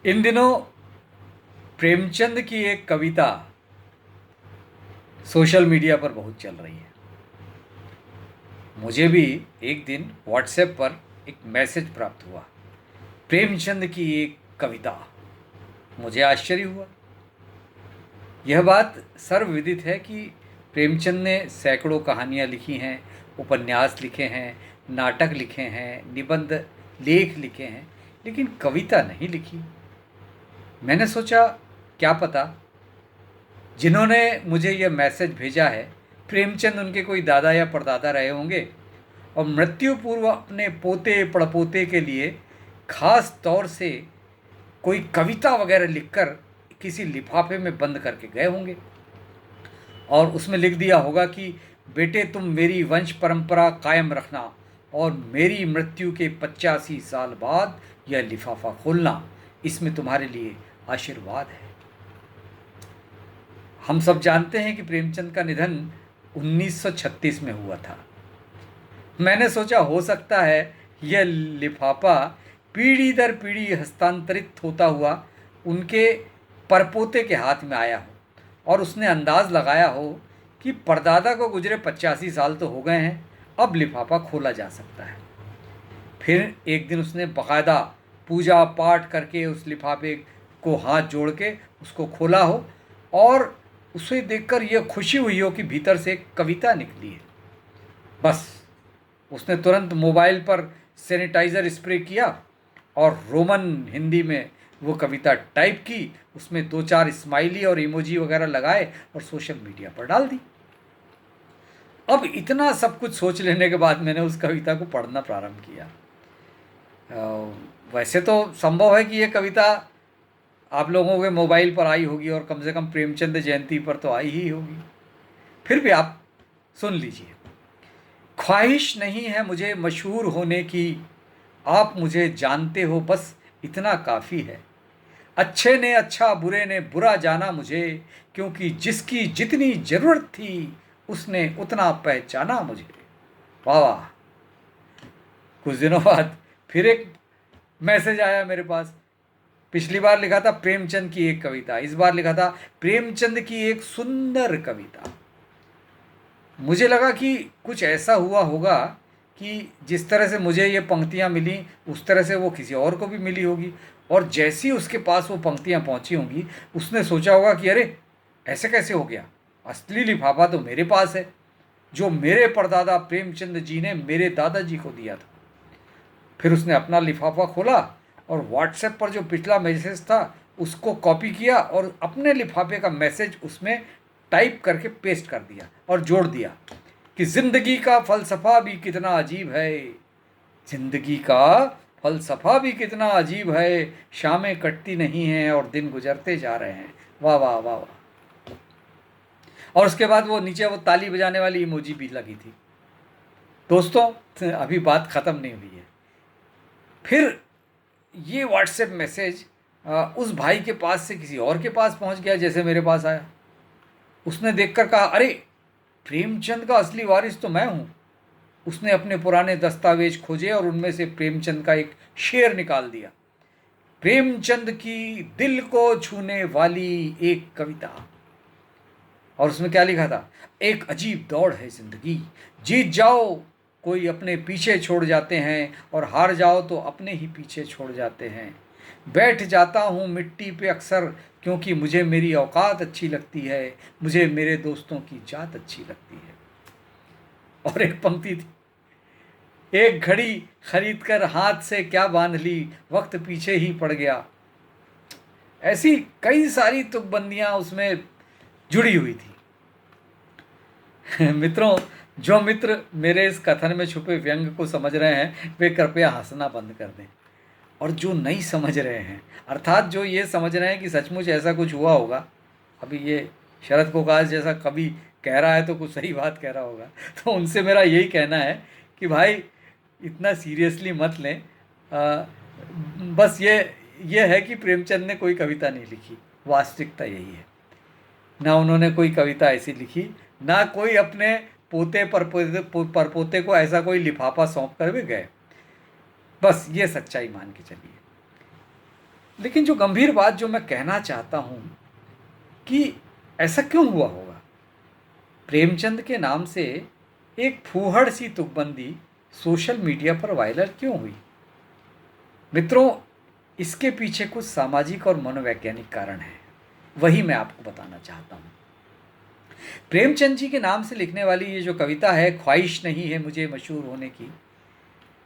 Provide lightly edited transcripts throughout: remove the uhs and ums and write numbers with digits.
इन दिनों प्रेमचंद की एक कविता सोशल मीडिया पर बहुत चल रही है। मुझे भी एक दिन व्हाट्सएप पर एक मैसेज प्राप्त हुआ, प्रेमचंद की एक कविता। मुझे आश्चर्य हुआ। यह बात सर्वविदित है कि प्रेमचंद ने सैकड़ों कहानियाँ लिखी हैं, उपन्यास लिखे हैं, नाटक लिखे हैं, निबंध लेख लिखे हैं, लेकिन कविता नहीं लिखी। मैंने सोचा, क्या पता जिन्होंने मुझे यह मैसेज भेजा है प्रेमचंद उनके कोई दादा या परदादा रहे होंगे और मृत्यु पूर्व अपने पोते पड़पोते के लिए खास तौर से कोई कविता वगैरह लिखकर किसी लिफाफे में बंद करके गए होंगे और उसमें लिख दिया होगा कि बेटे तुम मेरी वंश परंपरा कायम रखना और मेरी मृत्यु के 85 साल बाद यह लिफाफा खोलना, इसमें तुम्हारे लिए आशीर्वाद है। हम सब जानते हैं कि प्रेमचंद का निधन 1936 में हुआ था। मैंने सोचा हो सकता है यह लिफाफा पीढ़ी दर पीढ़ी हस्तांतरित होता हुआ उनके परपोते के हाथ में आया हो और उसने अंदाज़ लगाया हो कि परदादा को गुजरे 85 साल तो हो गए हैं, अब लिफाफा खोला जा सकता है। फिर एक दिन उसने बाकायदा पूजा पाठ करके उस लिफाफे को हाथ जोड़ के उसको खोला हो और उसे देखकर यह खुशी हुई हो कि भीतर से एक कविता निकली है। बस उसने तुरंत मोबाइल पर सैनिटाइज़र स्प्रे किया और रोमन हिंदी में वो कविता टाइप की, उसमें 2-4 स्माइली और इमोजी वगैरह लगाए और सोशल मीडिया पर डाल दी। अब इतना सब कुछ सोच लेने के बाद मैंने उस कविता को पढ़ना प्रारंभ किया। वैसे तो संभव है कि ये कविता आप लोगों के मोबाइल पर आई होगी और कम से कम प्रेमचंद जयंती पर तो आई ही होगी। फिर भी आप सुन लीजिए। ख्वाहिश नहीं है मुझे मशहूर होने की, आप मुझे जानते हो बस इतना काफ़ी है। अच्छे ने अच्छा बुरे ने बुरा जाना मुझे, क्योंकि जिसकी जितनी ज़रूरत थी उसने उतना पहचाना मुझे। वाह वाह। कुछ दिनों बाद फिर एक मैसेज आया मेरे पास। पिछली बार लिखा था प्रेमचंद की एक कविता, इस बार लिखा था प्रेमचंद की एक सुंदर कविता। मुझे लगा कि कुछ ऐसा हुआ होगा कि जिस तरह से मुझे ये पंक्तियाँ मिली उस तरह से वो किसी और को भी मिली होगी, और जैसी उसके पास वो पंक्तियाँ पहुँची होंगी उसने सोचा होगा कि अरे ऐसे कैसे हो गया, असली लिफाफा तो मेरे पास है जो मेरे परदादा प्रेमचंद जी ने मेरे दादाजी को दिया था। फिर उसने अपना लिफाफा खोला और व्हाट्सएप पर जो पिछला मैसेज था उसको कॉपी किया और अपने लिफाफे का मैसेज उसमें टाइप करके पेस्ट कर दिया और जोड़ दिया कि ज़िंदगी का फ़लसफ़ा भी कितना अजीब है, ज़िंदगी का फ़लसफ़ा भी कितना अजीब है, शामें कटती नहीं हैं और दिन गुजरते जा रहे हैं। वाह वाह वाह वाह। और उसके बाद वो नीचे वो ताली बजाने वाली इमोजी भी लगी थी। दोस्तों अभी बात ख़त्म नहीं हुई है। फिर ये व्हाट्सएप मैसेज उस भाई के पास से किसी और के पास पहुंच गया, जैसे मेरे पास आया। उसने देखकर कहा, अरे प्रेमचंद का असली वारिस तो मैं हूँ। उसने अपने पुराने दस्तावेज खोजे और उनमें से प्रेमचंद का एक शेर निकाल दिया, प्रेमचंद की दिल को छूने वाली एक कविता। और उसमें क्या लिखा था, एक अजीब दौड़ है ज़िंदगी, जीत जाओ कोई अपने पीछे छोड़ जाते हैं और हार जाओ तो अपने ही पीछे छोड़ जाते हैं। बैठ जाता हूँ मिट्टी पे अक्सर, क्योंकि मुझे मेरी औकात अच्छी लगती है, मुझे मेरे दोस्तों की जात अच्छी लगती है। और एक पंक्ति थी, एक घड़ी खरीद कर हाथ से क्या बांध ली, वक्त पीछे ही पड़ गया। ऐसी कई सारी तुकबंदियाँ उसमें जुड़ी हुई थी। मित्रों, जो मित्र मेरे इस कथन में छुपे व्यंग को समझ रहे हैं वे कृपया हंसना बंद कर दें, और जो नहीं समझ रहे हैं अर्थात जो ये समझ रहे हैं कि सचमुच ऐसा कुछ हुआ होगा, अभी ये शरद कोकाश जैसा कवि कह रहा है तो कुछ सही बात कह रहा होगा, तो उनसे मेरा यही कहना है कि भाई इतना सीरियसली मत लें। बस ये है कि प्रेमचंद ने कोई कविता नहीं लिखी, वास्तविकता यही है। ना उन्होंने कोई कविता ऐसी लिखी, ना कोई अपने पोते परपोते को ऐसा कोई लिफाफा सौंप कर भी गए। बस ये सच्चाई मान के चलिए। लेकिन जो गंभीर बात जो मैं कहना चाहता हूँ कि ऐसा क्यों हुआ होगा? प्रेमचंद के नाम से एक फूहड़ सी तुकबंदी सोशल मीडिया पर वायरल क्यों हुई? मित्रों, इसके पीछे कुछ सामाजिक और मनोवैज्ञानिक कारण हैं, वही मैं आपको बताना चाहता हूँ। प्रेमचंद जी के नाम से लिखने वाली ये जो कविता है, ख्वाहिश नहीं है मुझे मशहूर होने की,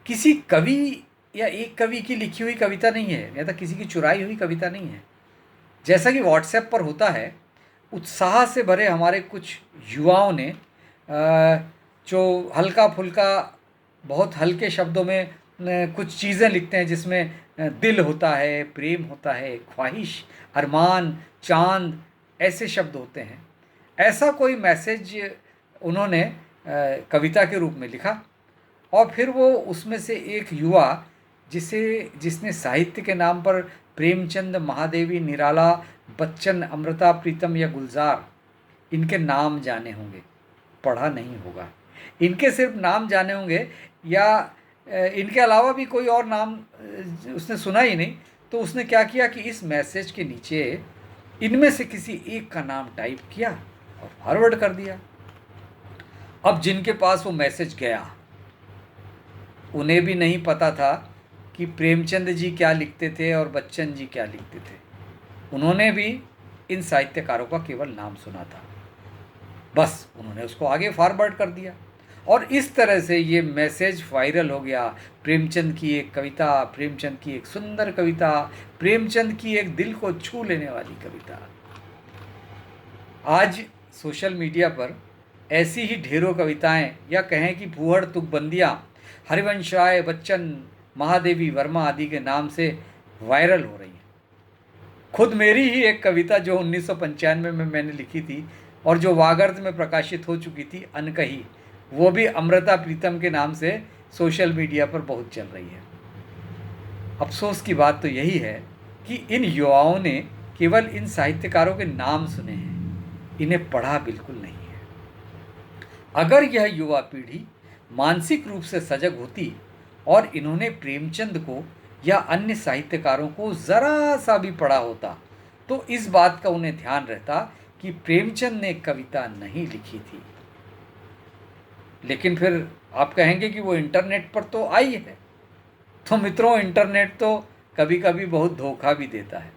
किसी कवि या एक कवि की लिखी हुई कविता नहीं है, या तो किसी की चुराई हुई कविता नहीं है। जैसा कि व्हाट्सएप पर होता है, उत्साह से भरे हमारे कुछ युवाओं ने जो हल्का फुल्का बहुत हल्के शब्दों में कुछ चीज़ें लिखते हैं, जिसमें दिल होता है, प्रेम होता है, ख्वाहिश, अरमान, चांद, ऐसे शब्द होते हैं। ऐसा कोई मैसेज उन्होंने कविता के रूप में लिखा, और फिर वो उसमें से एक युवा जिसने साहित्य के नाम पर प्रेमचंद, महादेवी, निराला, बच्चन, अमृता प्रीतम या गुलजार, इनके नाम जाने होंगे, पढ़ा नहीं होगा। इनके सिर्फ नाम जाने होंगे, या इनके अलावा भी कोई और नाम उसने सुना ही नहीं। तो उसने क्या किया कि इस मैसेज के नीचे इनमें से किसी एक का नाम टाइप किया और फॉरवर्ड कर दिया। अब जिनके पास वो मैसेज गया, उन्हें भी नहीं पता था कि प्रेमचंद जी क्या लिखते थे और बच्चन जी क्या लिखते थे। उन्होंने भी इन साहित्यकारों का केवल नाम सुना था, बस उन्होंने उसको आगे फॉरवर्ड कर दिया, और इस तरह से ये मैसेज वायरल हो गया। प्रेमचंद की एक कविता, प्रेमचंद की एक सुंदर कविता, प्रेमचंद की एक दिल को छू लेने वाली कविता। आज सोशल मीडिया पर ऐसी ही ढेरों कविताएं, या कहें कि फूहड़ तुकबंदियाँ हरिवंश राय, बच्चन, महादेवी वर्मा आदि के नाम से वायरल हो रही हैं। खुद मेरी ही एक कविता जो 1995 में मैंने लिखी थी और जो वागर्त में प्रकाशित हो चुकी थी, अनकही, वो भी अमृता प्रीतम के नाम से सोशल मीडिया पर बहुत चल रही है। अफसोस की बात तो यही है कि इन युवाओं ने केवल इन साहित्यकारों के नाम सुने हैं, इन्हें पढ़ा बिल्कुल नहीं है। अगर यह युवा पीढ़ी मानसिक रूप से सजग होती और इन्होंने प्रेमचंद को या अन्य साहित्यकारों को ज़रा सा भी पढ़ा होता, तो इस बात का उन्हें ध्यान रहता कि प्रेमचंद ने कविता नहीं लिखी थी। लेकिन फिर आप कहेंगे कि वो इंटरनेट पर तो आई है। तो मित्रों, इंटरनेट तो कभी कभी बहुत धोखा भी देता है।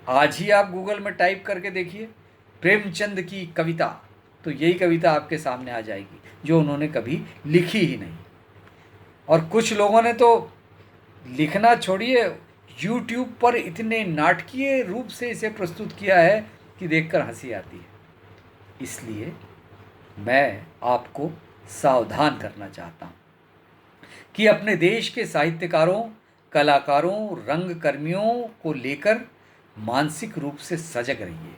आज ही आप गूगल में टाइप करके देखिए प्रेमचंद की कविता, तो यही कविता आपके सामने आ जाएगी जो उन्होंने कभी लिखी ही नहीं। और कुछ लोगों ने तो लिखना छोड़िए, यूट्यूब पर इतने नाटकीय रूप से इसे प्रस्तुत किया है कि देखकर हंसी आती है। इसलिए मैं आपको सावधान करना चाहता हूँ कि अपने देश के साहित्यकारों, कलाकारों, रंगकर्मियों को लेकर मानसिक रूप से सजग रहिए।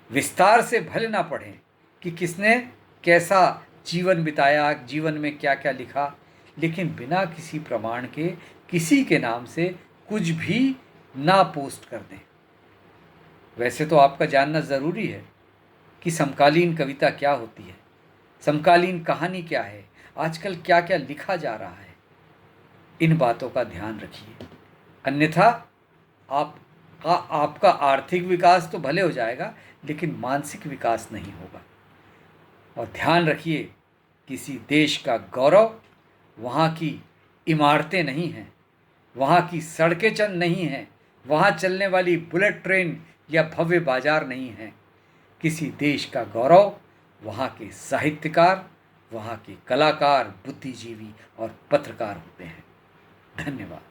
विस्तार से भले ना पढ़ें कि किसने कैसा जीवन बिताया, जीवन में क्या क्या लिखा, लेकिन बिना किसी प्रमाण के किसी के नाम से कुछ भी ना पोस्ट कर दें। वैसे तो आपका जानना ज़रूरी है कि समकालीन कविता क्या होती है, समकालीन कहानी क्या है, आजकल क्या क्या लिखा जा रहा है। इन बातों का ध्यान रखिए, अन्यथा आपका आर्थिक विकास तो भले हो जाएगा, लेकिन मानसिक विकास नहीं होगा। और ध्यान रखिए, किसी देश का गौरव वहाँ की इमारतें नहीं हैं, वहाँ की सड़कें चंद नहीं हैं, वहाँ चलने वाली बुलेट ट्रेन या भव्य बाजार नहीं हैं। किसी देश का गौरव वहाँ के साहित्यकार, वहाँ के कलाकार, बुद्धिजीवी और पत्रकार होते हैं। धन्यवाद।